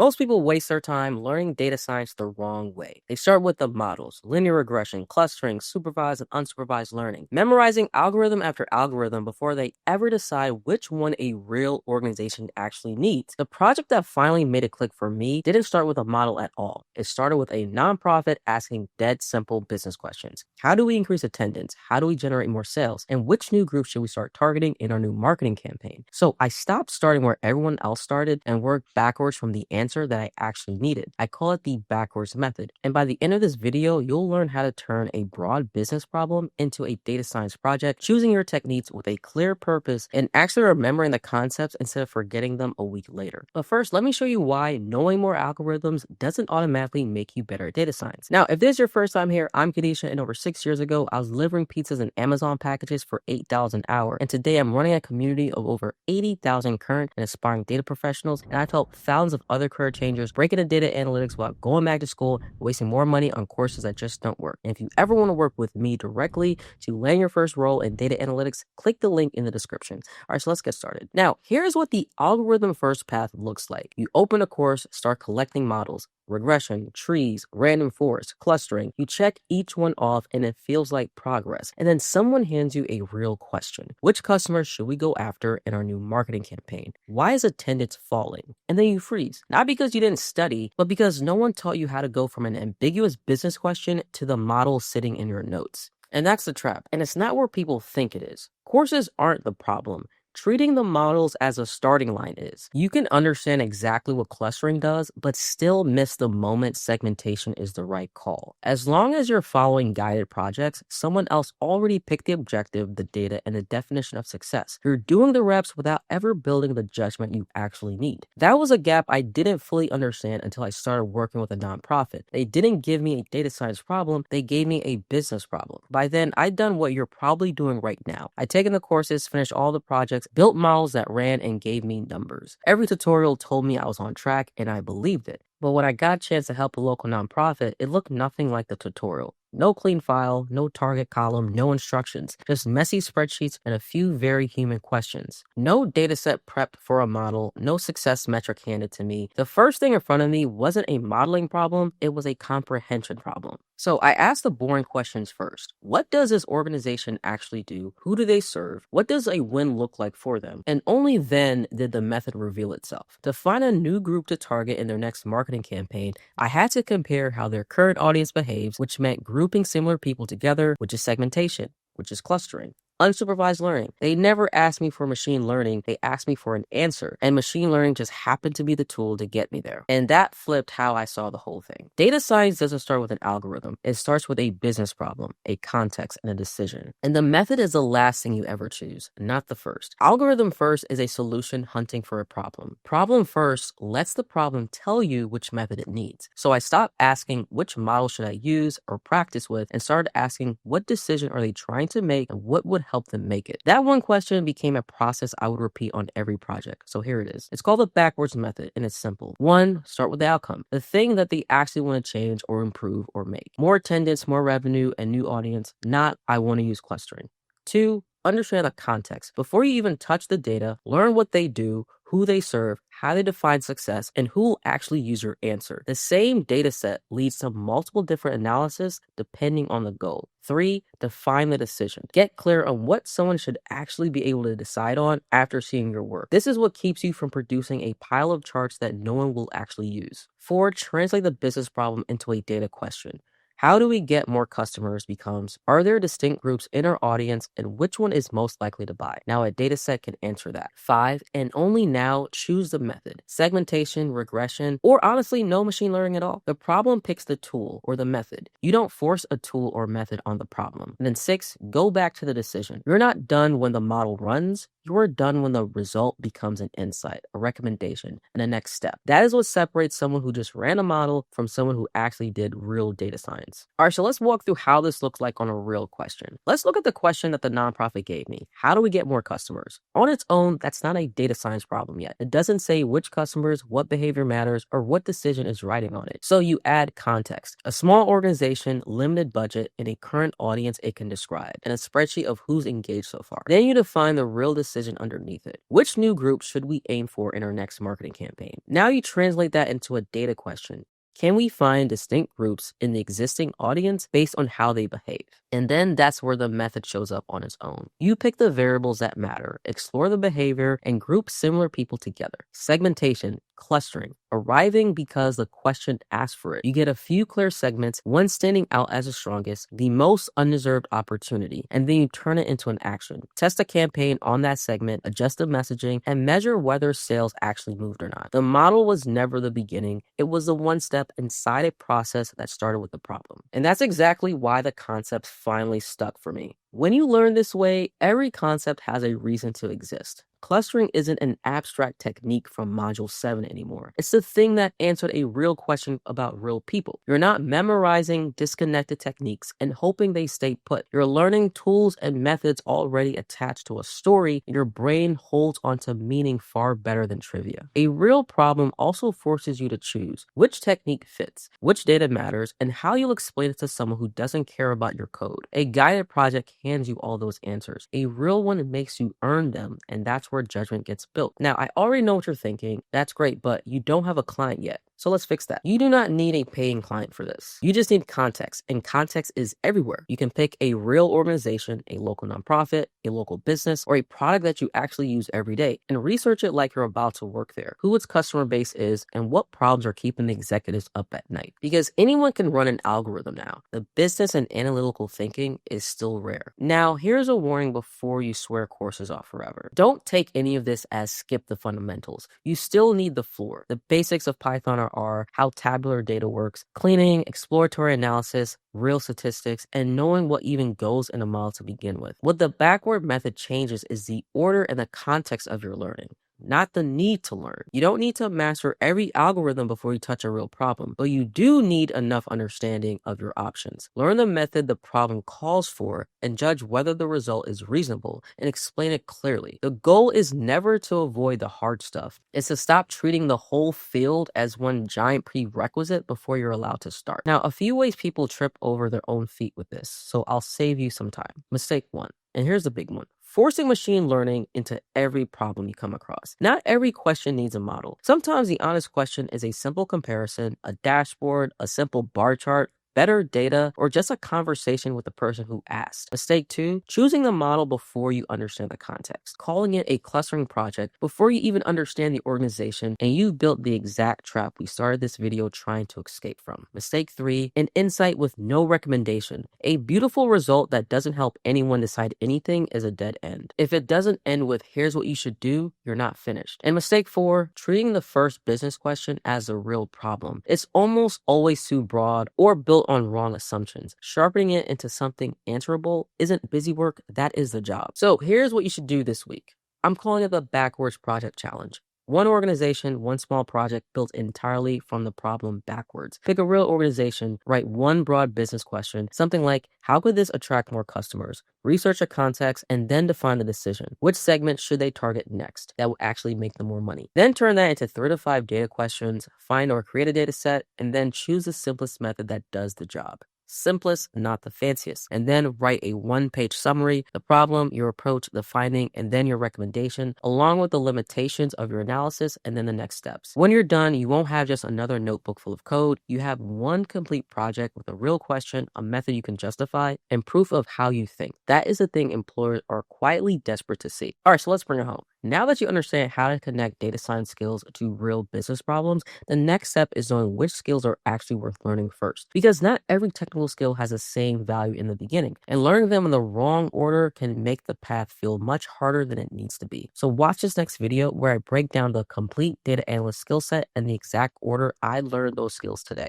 Most people waste their time learning data science the wrong way. They start with the models, linear regression, clustering, supervised and unsupervised learning, memorizing algorithm after algorithm before they ever decide which one a real organization actually needs. The project that finally made a click for me didn't start with a model at all. It started with a nonprofit asking dead simple business questions. How do we increase attendance? How do we generate more sales? And which new groups should we start targeting in our new marketing campaign? So I stopped starting where everyone else started and worked backwards from the answer that I actually needed. I call it the backwards method. And by the end of this video, you'll learn how to turn a broad business problem into a data science project, choosing your techniques with a clear purpose and actually remembering the concepts instead of forgetting them a week later. But first, let me show you why knowing more algorithms doesn't automatically make you better at data science. Now, if this is your first time here, I'm Kedeisha, and over 6 years ago, I was delivering pizzas and Amazon packages for $8 an hour. And today I'm running a community of over 80,000 current and aspiring data professionals, and I've helped thousands of other career changers break into data analytics without going back to school, wasting more money on courses that just don't work. And if you ever want to work with me directly to land your first role in data analytics, click the link in the description. All right, so let's get started. Now, here's what the algorithm first path looks like. You open a course, start collecting models, regression, trees, random forest, clustering. You check each one off and it feels like progress. And then someone hands you a real question. Which customers should we go after in our new marketing campaign? Why is attendance falling? And then you freeze. Not because you didn't study, but because no one taught you how to go from an ambiguous business question to the model sitting in your notes. And that's the trap. And it's not where people think it is. Courses aren't the problem. Treating the models as a starting line is. You can understand exactly what clustering does, but still miss the moment segmentation is the right call. As long as you're following guided projects, someone else already picked the objective, the data, and the definition of success. You're doing the reps without ever building the judgment you actually need. That was a gap I didn't fully understand until I started working with a nonprofit. They didn't give me a data science problem, they gave me a business problem. By then, I'd done what you're probably doing right now. I'd taken the courses, finished all the projects, built models that ran and gave me numbers. Every tutorial told me I was on track, and I believed it. But when I got a chance to help a local nonprofit, it looked nothing like the tutorial. No clean file, no target column, no instructions, just messy spreadsheets and a few very human questions. No dataset prepped for a model, no success metric handed to me. The first thing in front of me wasn't a modeling problem, it was a comprehension problem. So I asked the boring questions first. What does this organization actually do? Who do they serve? What does a win look like for them? And only then did the method reveal itself. To find a new group to target in their next marketing campaign, I had to compare how their current audience behaves, which meant grouping similar people together, which is segmentation, which is clustering. Unsupervised learning. They never asked me for machine learning, they asked me for an answer, and machine learning just happened to be the tool to get me there. And that flipped how I saw the whole thing. Data science doesn't start with an algorithm, it starts with a business problem, a context, and a decision. And the method is the last thing you ever choose, not the first. Algorithm first is a solution hunting for a problem. Problem first lets the problem tell you which method it needs. So I stopped asking which model should I use or practice with and started asking what decision are they trying to make and what would help them make it. That one question became a process I would repeat on every project. So here it is. It's called the backwards method and it's simple. 1, start with the outcome. The thing that they actually want to change or improve or make. More attendance, more revenue, and new audience, not I want to use clustering. 2, understand the context. Before you even touch the data, learn what they do, who they serve, how they define success, and who will actually use your answer. The same data set leads to multiple different analysis depending on the goal. 3, define the decision. Get clear on what someone should actually be able to decide on after seeing your work. This is what keeps you from producing a pile of charts that no one will actually use. 4, translate the business problem into a data question. How do we get more customers becomes, are there distinct groups in our audience and which one is most likely to buy? Now a data set can answer that. 5, and only now choose the method. Segmentation, regression, or honestly no machine learning at all. The problem picks the tool or the method. You don't force a tool or method on the problem. And then 6, go back to the decision. You're not done when the model runs. You are done when the result becomes an insight, a recommendation, and a next step. That is what separates someone who just ran a model from someone who actually did real data science. All right, so let's walk through how this looks like on a real question. Let's look at the question that the nonprofit gave me. How do we get more customers? On its own, that's not a data science problem yet. It doesn't say which customers, what behavior matters, or what decision is riding on it. So you add context. A small organization, limited budget, and a current audience it can describe, and a spreadsheet of who's engaged so far. Then you define the real decision decision underneath it. Which new group should we aim for in our next marketing campaign? Now you translate that into a data question. Can we find distinct groups in the existing audience based on how they behave? And then that's where the method shows up on its own. You pick the variables that matter, explore the behavior, and group similar people together. Segmentation, clustering, arriving because the question asked for it. You get a few clear segments, one standing out as the strongest, the most undeserved opportunity, and then you turn it into an action. Test a campaign on that segment, adjust the messaging, and measure whether sales actually moved or not. The model was never the beginning. It was the one step inside a process that started with the problem. And that's exactly why the concept finally stuck for me. When you learn this way, every concept has a reason to exist. Clustering isn't an abstract technique from Module 7 anymore. It's the thing that answered a real question about real people. You're not memorizing disconnected techniques and hoping they stay put. You're learning tools and methods already attached to a story, and your brain holds onto meaning far better than trivia. A real problem also forces you to choose which technique fits, which data matters, and how you'll explain it to someone who doesn't care about your code. A guided project hands you all those answers. A real one makes you earn them, and that's where judgment gets built. Now, I already know what you're thinking. That's great, but you don't have a client yet. So let's fix that. You do not need a paying client for this. You just need context, and context is everywhere. You can pick a real organization, a local nonprofit, a local business, or a product that you actually use every day, and research it like you're about to work there, who its customer base is, and what problems are keeping the executives up at night. Because anyone can run an algorithm now. The business and analytical thinking is still rare. Now, here's a warning before you swear courses off forever. Don't take any of this as skip the fundamentals. You still need the floor. The basics of Python are R, how tabular data works, cleaning, exploratory analysis, real statistics, and knowing what even goes in a model to begin with. What the backward method changes is the order and the context of your learning, not the need to learn. You don't need to master every algorithm before you touch a real problem, but you do need enough understanding of your options. Learn the method the problem calls for and judge whether the result is reasonable and explain it clearly. The goal is never to avoid the hard stuff. It's to stop treating the whole field as one giant prerequisite before you're allowed to start. Now, a few ways people trip over their own feet with this, so I'll save you some time. Mistake 1. And here's the big one. Forcing machine learning into every problem you come across. Not every question needs a model. Sometimes the honest question is a simple comparison, a dashboard, a simple bar chart, better data, or just a conversation with the person who asked. Mistake 2, choosing the model before you understand the context. Calling it a clustering project before you even understand the organization, and you built the exact trap we started this video trying to escape from. Mistake 3, an insight with no recommendation. A beautiful result that doesn't help anyone decide anything is a dead end. If it doesn't end with here's what you should do, you're not finished. And mistake 4, treating the first business question as a real problem. It's almost always too broad or built on wrong assumptions. Sharpening it into something answerable isn't busy work, that is the job. So here's what you should do this week. I'm calling it the Backwards Project Challenge. One organization, one small project built entirely from the problem backwards. Pick a real organization, write one broad business question, something like, how could this attract more customers? Research a context, and then define the decision. Which segment should they target next that will actually make them more money? Then turn that into 3 to 5 data questions, find or create a data set, and then choose the simplest method that does the job. Simplest, not the fanciest. And then write a 1-page summary, the problem, your approach, the finding, and then your recommendation, along with the limitations of your analysis and then the next steps. When you're done, you won't have just another notebook full of code. You have one complete project with a real question, a method you can justify, and proof of how you think. That is the thing employers are quietly desperate to see. All right, so let's bring it home. Now that you understand how to connect data science skills to real business problems, the next step is knowing which skills are actually worth learning first. Because not every technical skill has the same value in the beginning, and learning them in the wrong order can make the path feel much harder than it needs to be. So watch this next video where I break down the complete data analyst skill set and the exact order I learned those skills today.